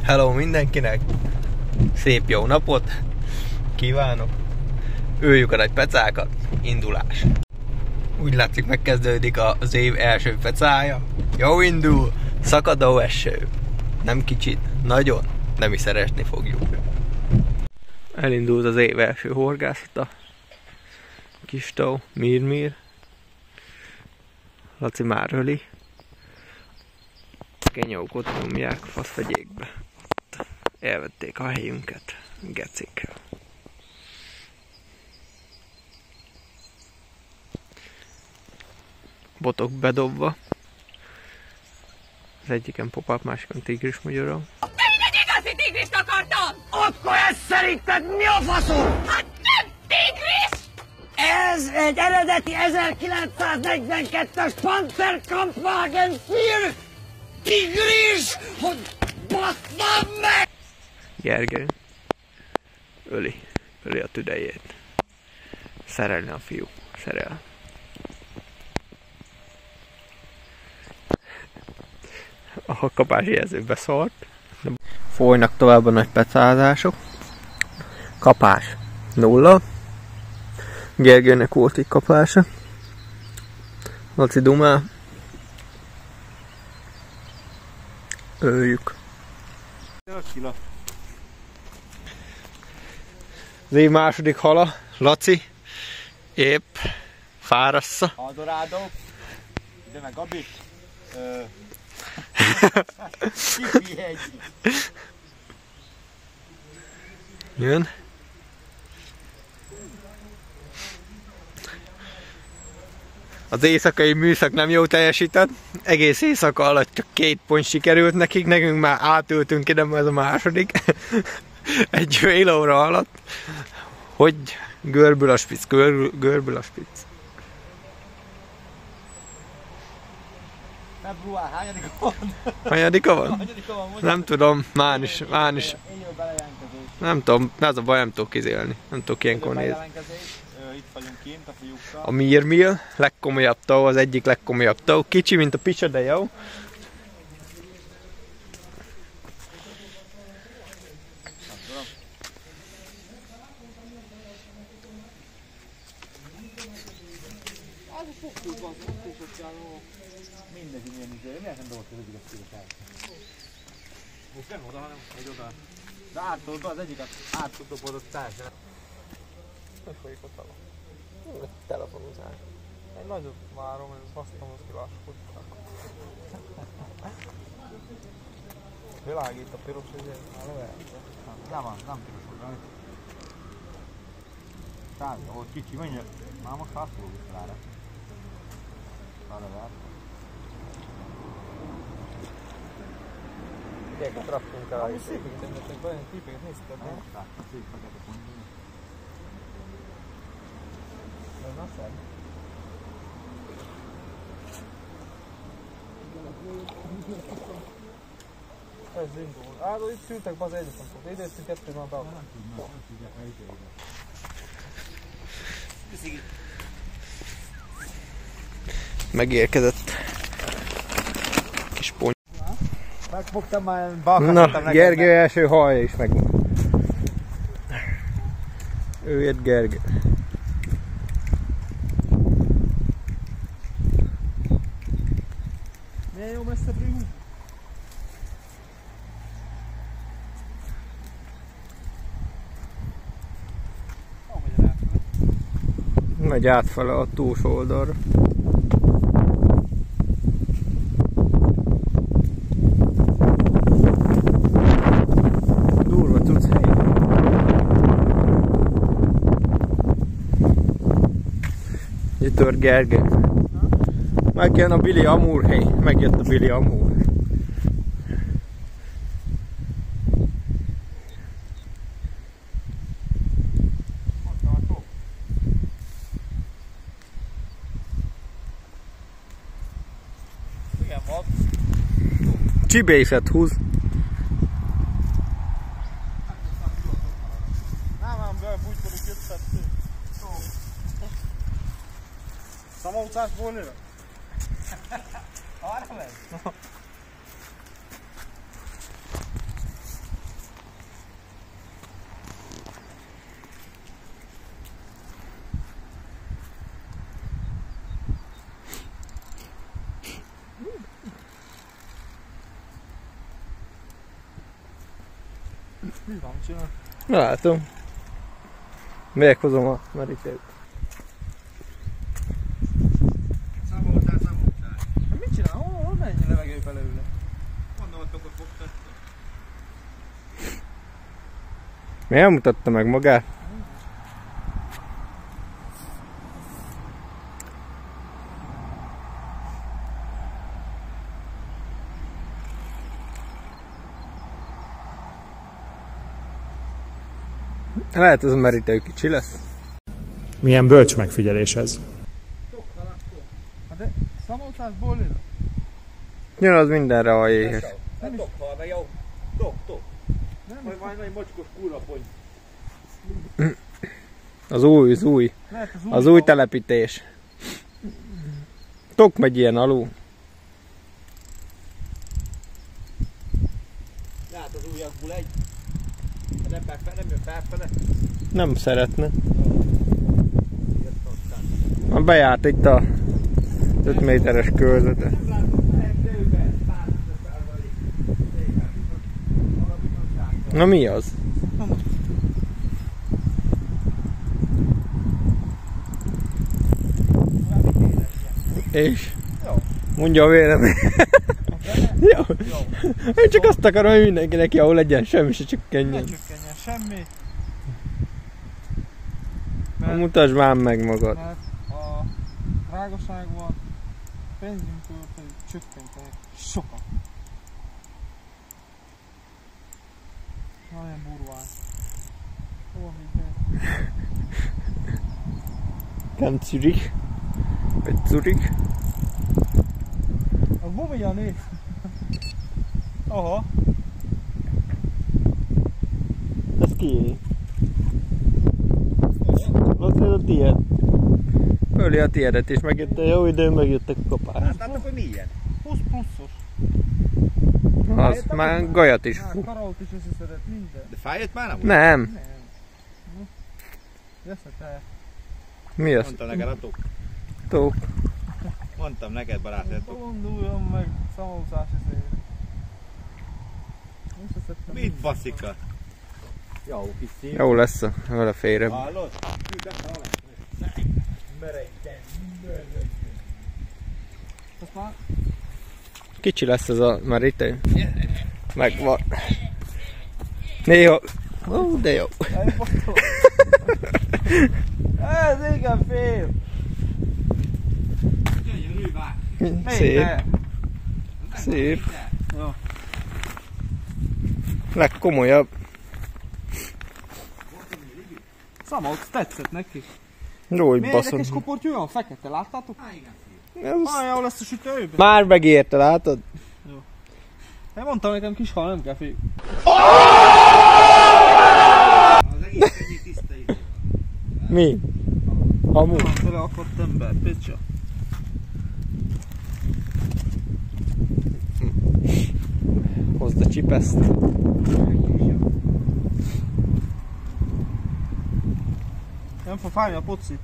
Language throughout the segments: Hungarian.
Hello mindenkinek! Szép jó napot kívánok! Öljük a nagy pecákat, indulás! Úgy látszik, megkezdődik az év első pecája. Jó indul! Szakadó eső. Nem kicsit, nagyon, de mi szeretni fogjuk. Elindult az év első horgászata. Kis tó, Mir. Laci már öli. Kenyók ott nyomják faszfegyékbe. Elvették a helyünket. Gecik. Botok bedobva. Az egyiken pop-up, másikon tigris magyarul. Én egy igazi tigrist akartam! Akkor ez szerinted mi a faszom? Hát nem tigris! Ez egy eredeti 1942-es Panzerkampfwagen für tigris, hogy basszam meg! Gergely öli a tüdejét. Szerelni a fiú. Szerel. A kapási jelző beszart. Folynak tovább a nagy pecázások. Kapás 0. Gergelynek volt egy kapása. Laci dumál. Öljük. Az év második hala, Laci. Épp fárassza. Eldorado. Ide meg Gabi. Jön. Az éjszakai műszak nem jó teljesített. Egész éjszaka alatt csak 2 pont sikerült nekik. Nekünk már átültünk ide, ez a második. Egy fél óra alatt. Hogy görbül a spic, görbül a spic. Február, hányadika van? Hányadika van? Nem tudom, már is. Nem tudom, ez a baj, nem tudok kizélni. Nem tudok ilyenkor nézni. Itt vagyunk kint a fiúkkal. A Mir, legkomolyabb tó, az egyik legkomolyabb tó. Kicsi, mint a picsa, de jó. Mindegy, milyen izé, miért nem dolgozik az egyiket szívesen? Most nem oda, hanem egy oda. De átolod be az egyiket, átudobodott társadalmat. Hogy folyik a tava? Telefonozás. Egy nagyot várom, ez hasztam, az kiláskodtak. Világít a piros, ezért már levehetve. Nem piros, hogy Sávi, ahol kicsi, menjek. Már most rászolok is rára. Rára. Ilyeneket raktunk el. Ami szépeket engedtek be, olyan képeket nézted, nem? Láttam, szép fekete pontban. Ez nem szebb. Ez indul. Hát, itt szültek be az egyetemtot. Idéztünk 2 van be. Nem tudják elítélni. Megérkezett kis pont. Megfogtam már, balkattam Na, Gergely első hallja is megvan. Ő jött Gergely. Milyen jó messze brühú? Megy átfele a túlsó oldalra. Durva tudsz hely. Itt tört Gergely. Megjön a Billy Amur hely. Megjött a Billy Amur. Csibészet húz. Nem, bújtodik jöttet. Sama utcásból nő? Arra megy? Mi van, csinál? Látom. Meghozom a merítőt. Számoltál. Mit csinál? Hol mennyi levegő belőle? Gondoltok, hogy fogtad. Miért mutatta meg magát? Lehet ez a merítő kicsi lesz. Milyen bölcs megfigyelés ez. De számoltál bólira? Jön az mindenre a jéhes. Nem is. jó. Tok. Nem Majd van egy mocskos kurrapony. Az új. lehet Az új telepítés. Tok megy ilyen alul. Lát az újakból egy. Nem jön felfele. Nem szeretne. Ha bejárt itt a 5 méteres körzete. Na mi az? És? Mondja a vélemény. Jó. Én csak azt akarom, hogy mindenkinek jó legyen, semmi se csökkenjen. Ne csökkenjen semmi. Mutasd már meg magad. Mert a drágaságban benzinkől pedig csökkentenek sokat. Nagyon burván. Hol minden? Kann Zürich. Vagy Zürich. A gumia néz. Aha. Ez kié? Az a tiéd. Öli a tiédet is, megjött a jó idő, megjöttek a kapás. Láttátok, hogy milyen? 20 pluszos. Az már gajat is. Már karolt is összeszedett minden. De fájött már nem? Nem. Nem. Jössze te. Mi az? Mondtam neked a tok. Tók. Mondtam neked, barátok. Gonduljon meg szamózás ezért. Összeszedtem. Mit baszika? Jó, kis szív. Jó lesz a vele félre. Hallod? Küldem fel alá. Merejten. Azt már Kicsi lesz ez a merítő. Megvan. Néha. Ó, de jó. elbaszol. Ez igen fél. Gyönyörű vág. Szép. Szép. Jó. Legkomolyabb. Szamolt, tetszett neki. Jó, hogy Milyen baszom. érdekes koportyú olyan fekete, láttátok? Ez Olyan jó lesz a sütőjében. már megérte, látod? Én mondtam nekem kis hal, nem kell fél. Az egész ennyi tiszta idő. Mi? Hamu. Van tőle akadt ember, picsa. Hozd a csipeszt. Nem fog fájni a poci.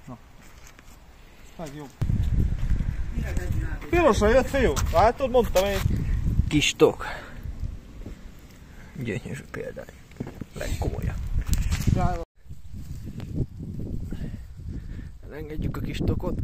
Na. Meg jó. Pirosra jött fiú. Látod, mondtam én. Kis tok. Gyönyörű példány. Legkomolyabb. Jaj, Elengedjük a kis tokot.